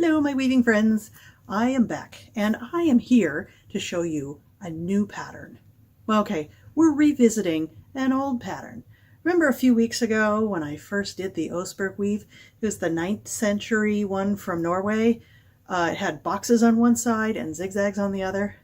Hello, my weaving friends. I am back, and I am here to show you a new pattern. Well, okay, we're revisiting an old pattern. Remember a few weeks ago when I first did the Oseberg weave? It was the 9th century one from Norway. It had boxes on one side and zigzags on the other.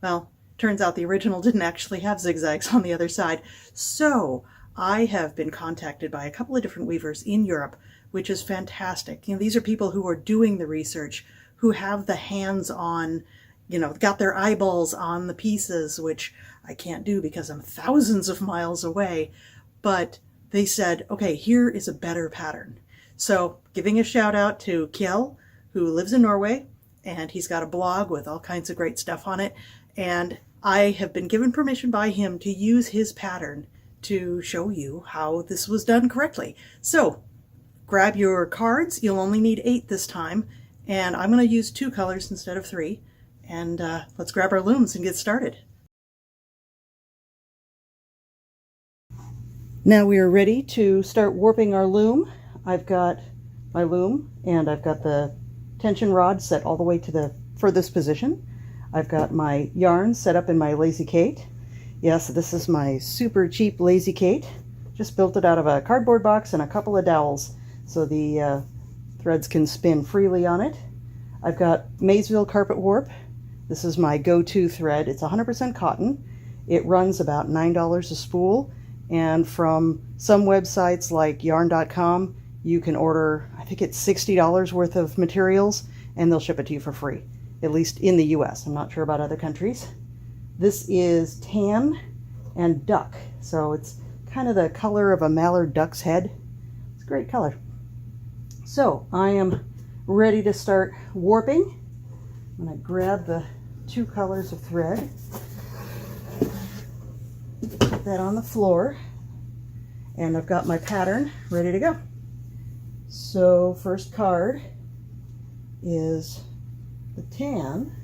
Well, turns out the original didn't actually have zigzags on the other side. So I have been contacted by a couple of different weavers in Europe, which is fantastic. You know, these are people who are doing the research, who have the hands-on, got their eyeballs on the pieces, which I can't do because I'm thousands of miles away. But they said, okay, here is a better pattern. So giving a shout out to Kjell, who lives in Norway, and he's got a blog with all kinds of great stuff on it. And I have been given permission by him to use his pattern to show you how this was done correctly. So grab your cards. You'll only need 8 this time, and I'm going to use 2 colors instead of 3. And let's grab our looms and get started. Now we are ready to start warping our loom. I've got my loom and I've got the tension rod set all the way to the furthest position. I've got my yarn set up in my Lazy Kate. Yes, this is my super cheap Lazy Kate. Just built it out of a cardboard box and a couple of dowels so the threads can spin freely on it. I've got Maysville Carpet Warp. This is my go-to thread. It's 100% cotton. It runs about $9 a spool, and from some websites like yarn.com you can order, I think it's $60 worth of materials, and they'll ship it to you for free, at least in the US. I'm not sure about other countries. This is tan and duck, so it's kind of the color of a mallard duck's head. It's a great color. So I am ready to start warping. I'm going to grab the 2 colors of thread, put that on the floor, and I've got my pattern ready to go. So first card is the tan.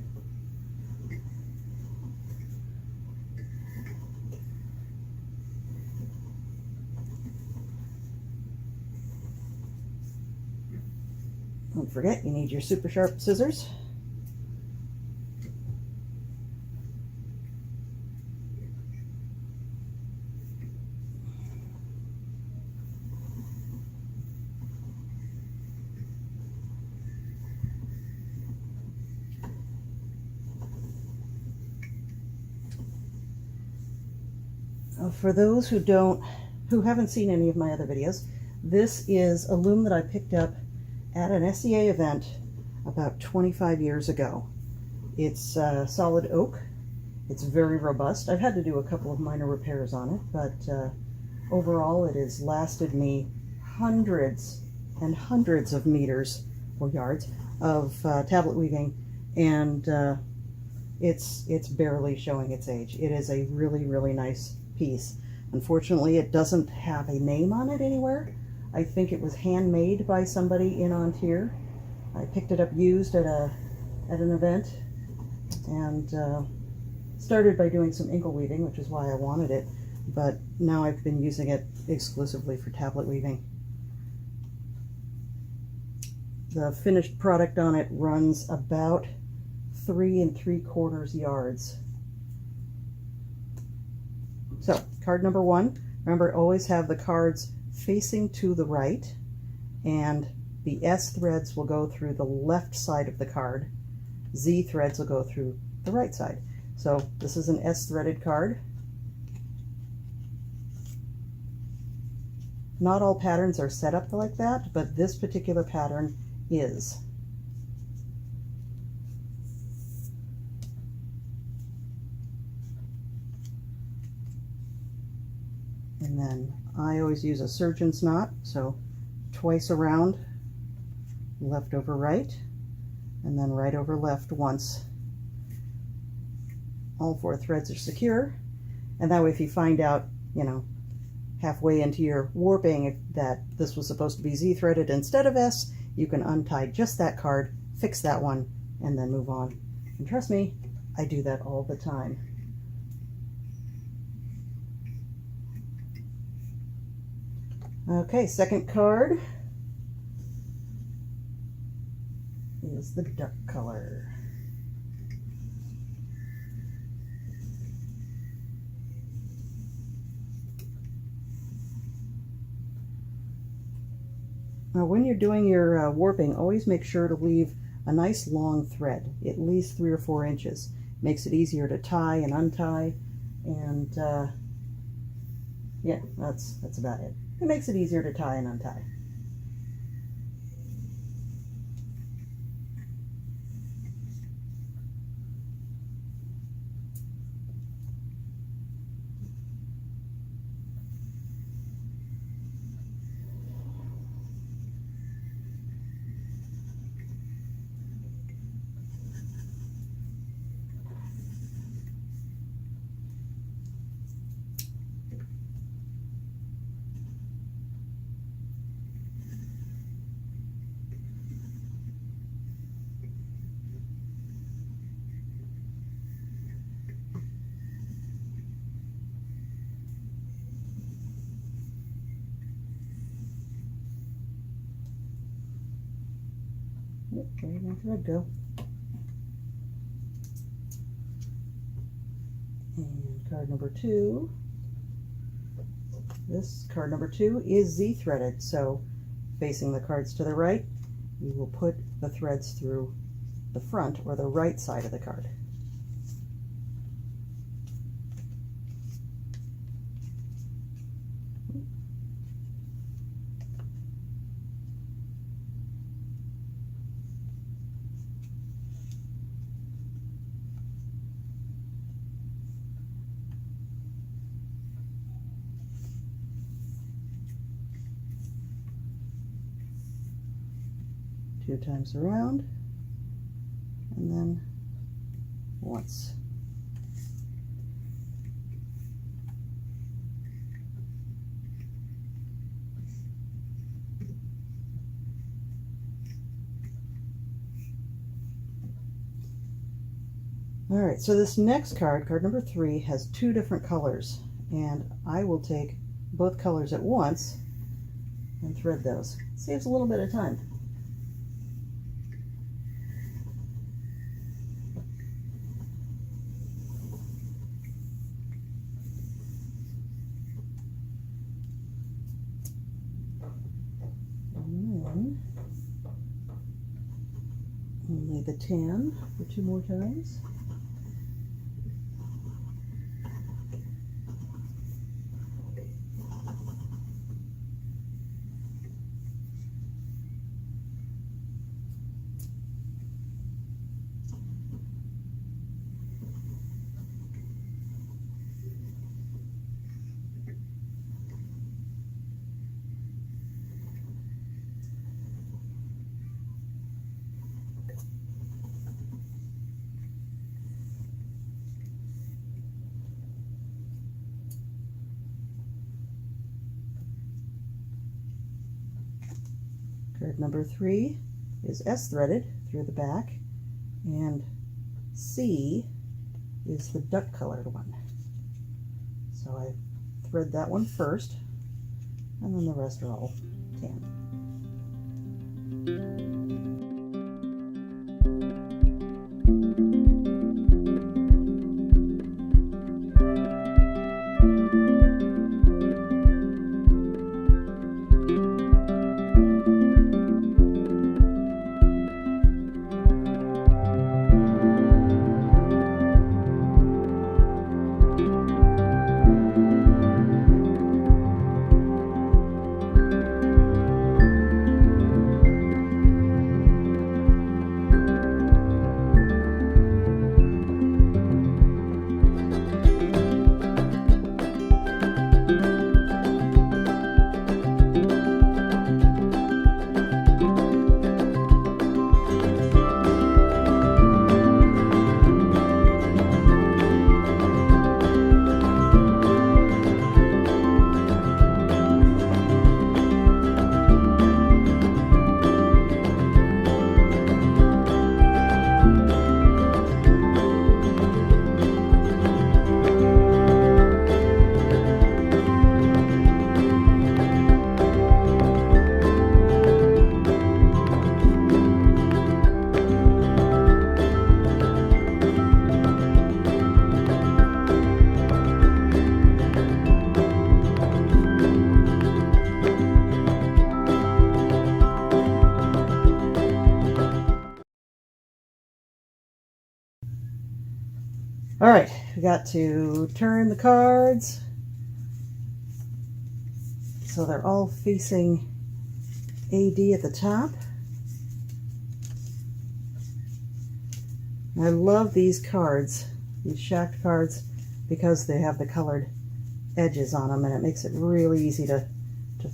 Don't forget, you need your super sharp scissors. For those who haven't seen any of my other videos, this is a loom that I picked up at an SCA event about 25 years ago. It's solid oak. It's very robust. I've had to do a couple of minor repairs on it, but overall it has lasted me hundreds and hundreds of meters or yards of tablet weaving, and it's barely showing its age. It is a really, really nice piece. Unfortunately, it doesn't have a name on it anywhere. I think it was handmade by somebody in Ontario. I picked it up used at an event, and started by doing some inkle weaving, which is why I wanted it, but now I've been using it exclusively for tablet weaving. The finished product on it runs about 3 3/4 yards. So, card number 1, remember, always have the cards facing to the right, and the S threads will go through the left side of the card. Z threads will go through the right side. So this is an S threaded card. Not all patterns are set up like that, but this particular pattern is. And then I always use a surgeon's knot, so twice around, left over right, and then right over left once. All 4 threads are secure, and that way if you find out, halfway into your warping that this was supposed to be Z threaded instead of S, you can untie just that card, fix that one, and then move on. And trust me, I do that all the time. Okay, second card is the duck color. Now when you're doing your warping, always make sure to leave a nice long thread, at least 3 or 4 inches. Makes it easier to tie and untie, and yeah, that's about it. It makes it easier to tie and untie. Yep, where did my thread go? And card number 2. This card number 2 is Z-threaded, so facing the cards to the right, you will put the threads through the front or the right side of the card. Two times around, and then once. All right, so this next card, card number 3, has 2 different colors, and I will take both colors at once and thread those. Saves a little bit of time. Only the tan for 2 more times. Card number 3 is S-threaded through the back, and C is the duck colored one. So I thread that one first, and then the rest are all tan. All right, we got to turn the cards so they're all facing AD at the top. I love these cards, these shacked cards, because they have the colored edges on them, and it makes it really easy to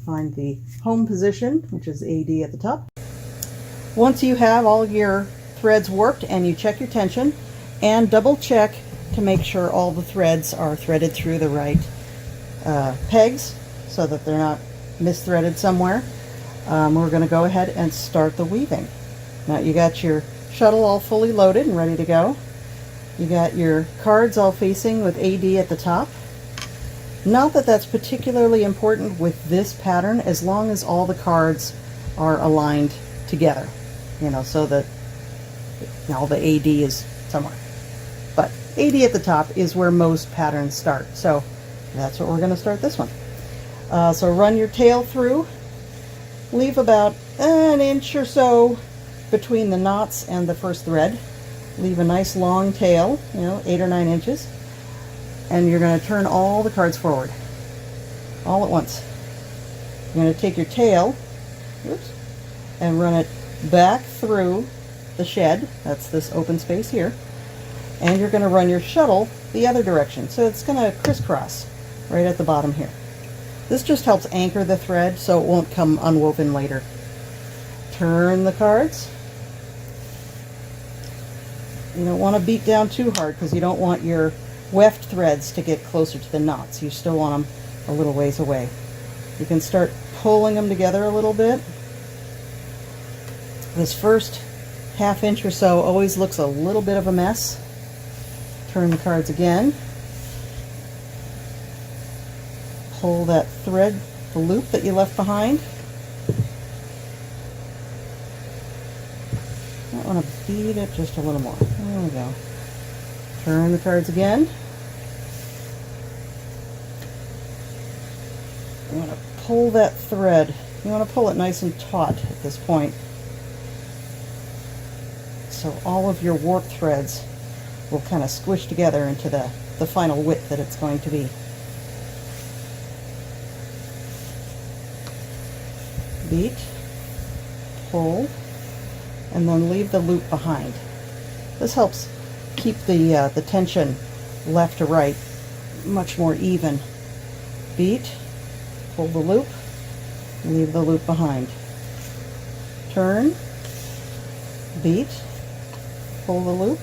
find the home position, which is AD at the top. Once you have all your threads warped and you check your tension and double check to make sure all the threads are threaded through the right pegs so that they're not misthreaded somewhere, we're going to go ahead and start the weaving. Now you got your shuttle all fully loaded and ready to go. You got your cards all facing with AD at the top. Not that that's particularly important with this pattern, as long as all the cards are aligned together, you know, so that all the AD is somewhere. But AD at the top is where most patterns start, so that's what we're going to start this one. So run your tail through, leave about an inch or so between the knots and the first thread. Leave a nice long tail, you know, 8 or 9 inches, and you're going to turn all the cards forward, all at once. You're going to take your tail, oops, and run it back through the shed, that's this open space here, and you're going to run your shuttle the other direction, so it's going to crisscross right at the bottom here. This just helps anchor the thread so it won't come unwoven later. Turn the cards. You don't want to beat down too hard because you don't want your weft threads to get closer to the knots. You still want them a little ways away. You can start pulling them together a little bit. This first ½ inch or so always looks a little bit of a mess. Turn the cards again. Pull that thread, the loop that you left behind. I want to beat it just a little more. There we go. Turn the cards again. You want to pull that thread. You want to pull it nice and taut at this point, so all of your warp threads will kind of squish together into the final width that it's going to be. Beat, pull, and then leave the loop behind. This helps keep the tension left to right much more even. Beat, pull the loop, leave the loop behind. Turn, beat, pull the loop,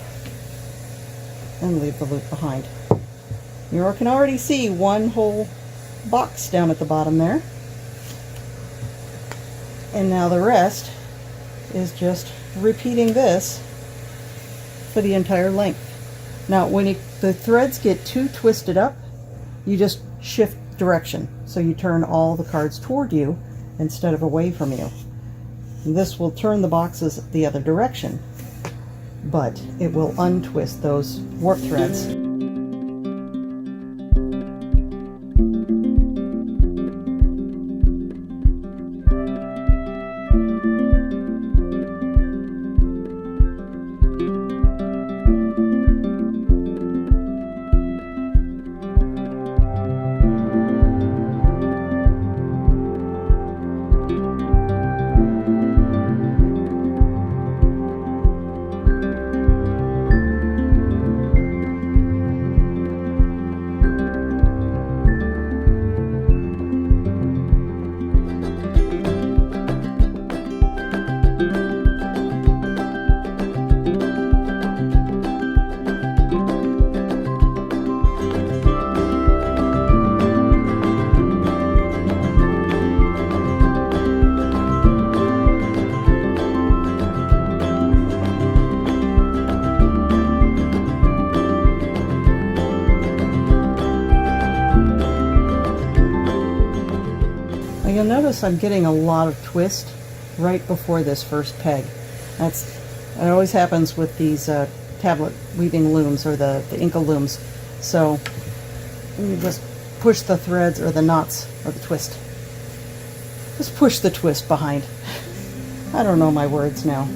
and leave the loop behind. You can already see one whole box down at the bottom there. And now the rest is just repeating this for the entire length. Now when the threads get too twisted up, you just shift direction. So you turn all the cards toward you instead of away from you. And this will turn the boxes the other direction, but it will untwist those warp threads. You'll notice I'm getting a lot of twist right before this first peg. It always happens with these tablet weaving looms, or the inkle looms. So you just push the threads or the knots or the twist. Just push the twist behind. I don't know my words now.